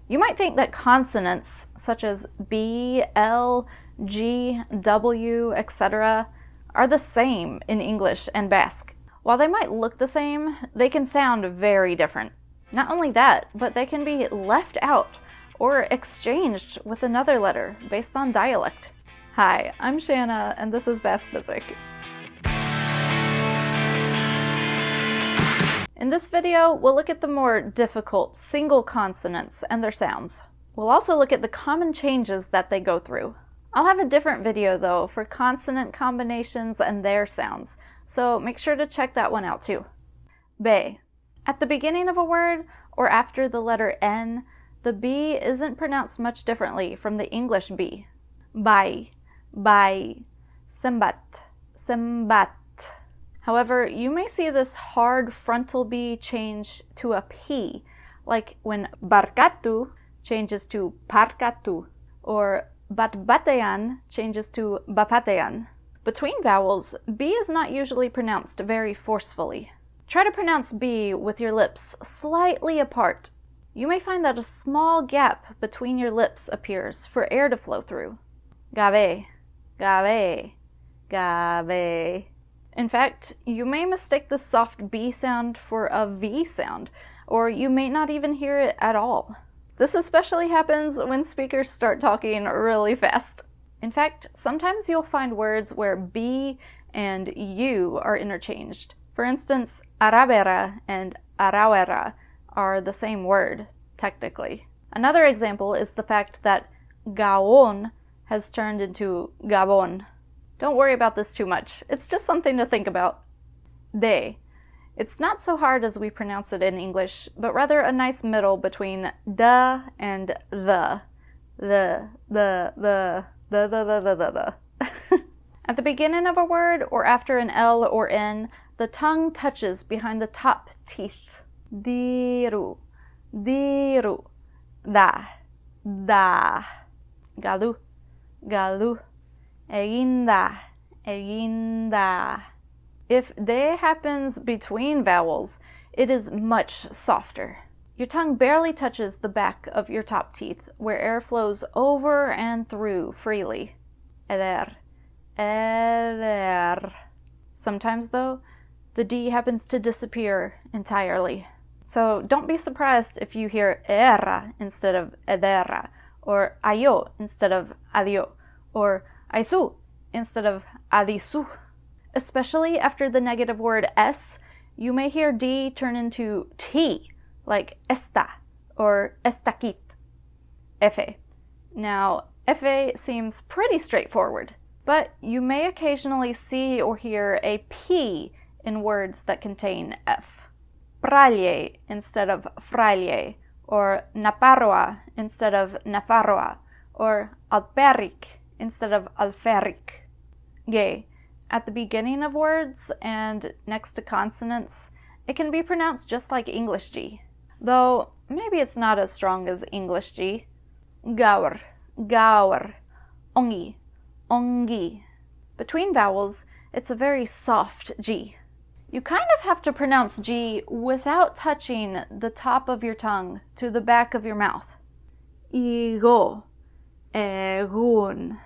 You might think that consonants such as B, L, G, W, etc. are the same in English and Basque. While they might look the same, they can sound very different. Not only that, but they can be left out or exchanged with another letter based on dialect. Hi, I'm Shanna, and this is Basque Music. In this video, we'll look at the more difficult single consonants and their sounds. We'll also look at the common changes that they go through. I'll have a different video though for consonant combinations and their sounds, so make sure to check that one out too. B. At the beginning of a word, or after the letter N, the B isn't pronounced much differently from the English B. Bai, bai, sembat, sembat. However, you may see this hard frontal B change to a P, like when barkatu changes to parkatu, or batbatean changes to bapatean. Between vowels, B is not usually pronounced very forcefully. Try to pronounce B with your lips slightly apart. You may find that a small gap between your lips appears for air to flow through. Gave, gave, gave. In fact, you may mistake the soft B sound for a V sound, or you may not even hear it at all. This especially happens when speakers start talking really fast. In fact, sometimes you'll find words where B and U are interchanged. For instance, arabera and arauera are the same word, technically. Another example is the fact that gaon has turned into gabon. Don't worry about this too much. It's just something to think about. De. It's not so hard as we pronounce it in English, but rather a nice middle between da and the. The. At the beginning of a word or after an L or N, the tongue touches behind the top teeth. Diru, diru, da, da. Galu, galu. Eginda, eginda. If de happens between vowels, it is much softer. Your tongue barely touches the back of your top teeth, where air flows over and through freely. Eder, eder. Sometimes, though, the D happens to disappear entirely. So don't be surprised if you hear era instead of edera, or ayo instead of adio, or aisu instead of adisu. Especially after the negative word S, you may hear D turn into T, like esta or estaquit. Efe. Now, efe seems pretty straightforward, but you may occasionally see or hear a P in words that contain F. Pralie instead of fraile, or naparroa instead of nafarroa, or alperic instead of alferic. Ge. At the beginning of words and next to consonants, it can be pronounced just like English G, though maybe it's not as strong as English G. Gaur, gaur, ongi, ongi. Between vowels, it's a very soft G. You kind of have to pronounce G without touching the top of your tongue to the back of your mouth. Igo, egun.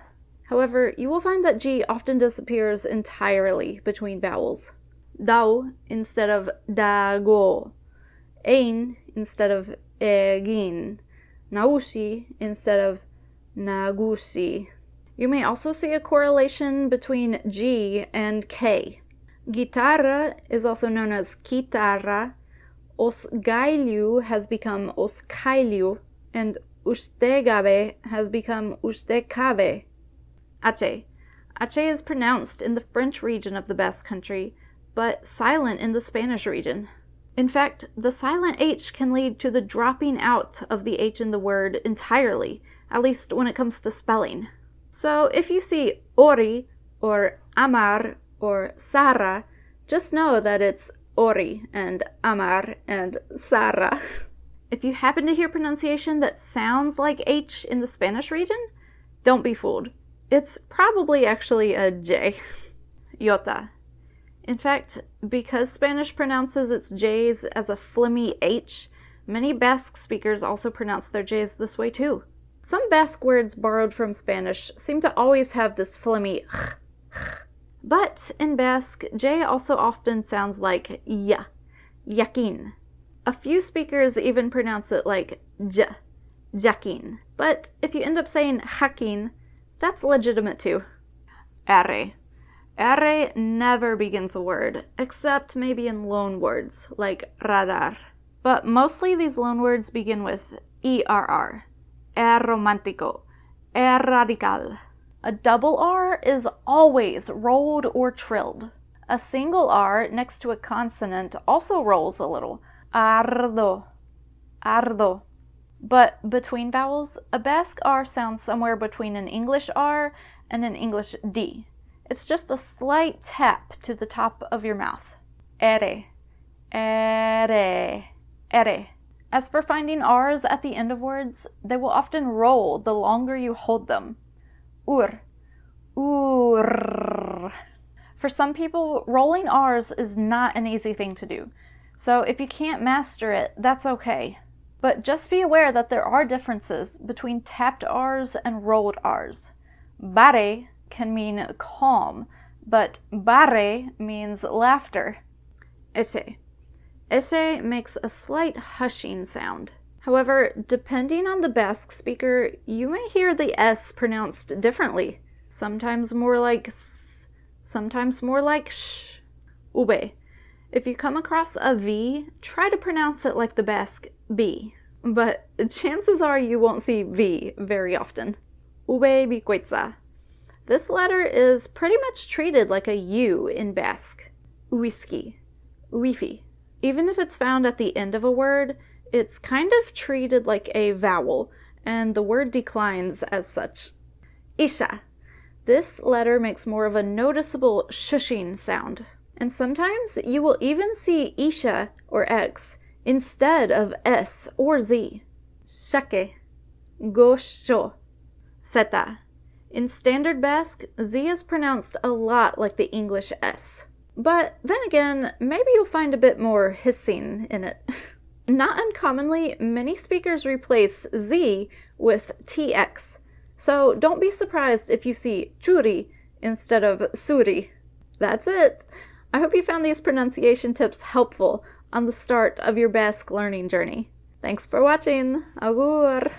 However, you will find that G often disappears entirely between vowels. Dau instead of dago, ein instead of egin, nausi instead of nagusi. You may also see a correlation between G and K. Guitarra is also known as kitarra, osgailiu has become oskailiu, and ustegabe has become ustekabe. Ache. Ache is pronounced in the French region of the Basque Country, but silent in the Spanish region. In fact, the silent H can lead to the dropping out of the H in the word entirely, at least when it comes to spelling. So if you see ori, or amar, or Sara, just know that it's ori and amar and Sara. If you happen to hear pronunciation that sounds like H in the Spanish region, don't be fooled. It's probably actually a J. Jota. In fact, because Spanish pronounces its J's as a phlegmy H, Many Basque speakers also pronounce their J's this way too. Some Basque words borrowed from Spanish seem to always have this phlegmy but in Basque, J also often sounds like y, yakin. A few speakers even pronounce it like j, jakin. But if you end up saying hakin, that's legitimate too. R. R never begins a word, except maybe in loan words, like radar. But mostly these loan words begin with ERR. Er romántico. Er radical. A double R is always rolled or trilled. A single R next to a consonant also rolls a little. Ardo. Ardo. But between vowels, a Basque R sounds somewhere between an English R and an English D. It's just a slight tap to the top of your mouth. Ere. Ere. Ere. As for finding R's at the end of words, they will often roll the longer you hold them. Ur. Ur. For some people, rolling R's is not an easy thing to do. So if you can't master it, that's okay. But just be aware that there are differences between tapped R's and rolled R's. Bare can mean calm, but bare means laughter. Ese. Ese makes a slight hushing sound. However, depending on the Basque speaker, you may hear the S pronounced differently. Sometimes more like S, sometimes more like sh. Ube. If you come across a V, try to pronounce it like the Basque B. But chances are you won't see V very often. Ube bicuetza. This letter is pretty much treated like a U in Basque. Uiski. Uifi. Even if it's found at the end of a word, it's kind of treated like a vowel, and the word declines as such. Isha. This letter makes more of a noticeable shushing sound. And sometimes you will even see Isha or X instead of S or Z. Shake. Gosho. Seta. In Standard Basque, Z is pronounced a lot like the English S. But then again, maybe you'll find a bit more hissing in it. Not uncommonly, many speakers replace Z with TX. So don't be surprised if you see churi instead of suri. That's it. I hope you found these pronunciation tips helpful on the start of your Basque learning journey. Thanks for watching. Agur!